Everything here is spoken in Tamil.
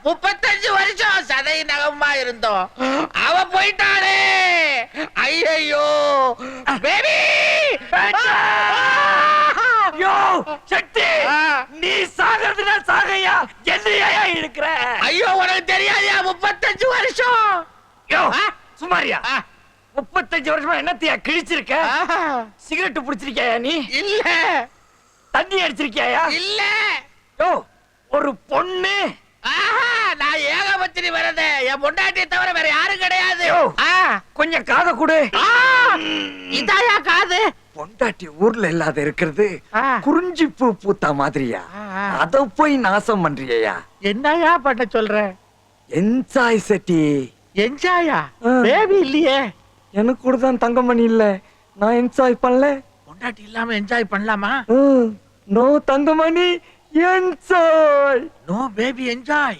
35 வருஷம் சதை நகமா இருந்தோம். அவ போயிட்டாளே. ஐயோ பேபி. யோ சக்தி, நீ சாகிறதுனா சாகையா, என்னையா இருக்கிற? ஐயோ உனக்கு தெரியாதியா? 35 வருஷம். யோ சுமாரியா, 35 வருஷமா என்னத்தையா கிழிச்சிருக்க? சிகரெட் புடிச்சிருக்கியா நீ? இல்ல. தண்ணி அடிச்சிருக்கியா? இல்ல. யோ ஒரு பொண்ணு. நான் ஏகபத்தினி வரத, என் பொண்டாட்டியை தவிர வேற யாரும் கிடையாது. கொஞ்சம் காதை கொடு. இதாயா காது? பொண்டாட்டி ஊர்ல இல்லாத இருக்கிறது குறிஞ்சி பூ பூத்தா மாதிரியா? அத போய் நாசம் பண்றியா? என்னயா பண்ண சொல்ற? என்ஜாய் செட்டி. என்ஜாயா? பேபி இல்லையே. எனக்கு கூட தான் தங்கமணி இல்ல, நான் என்ஜாய் பண்ணல. பொண்டாட்டி இல்லாம என்ஜாய் பண்ணலாமா? No Thangamani enjoy. No baby enjoy.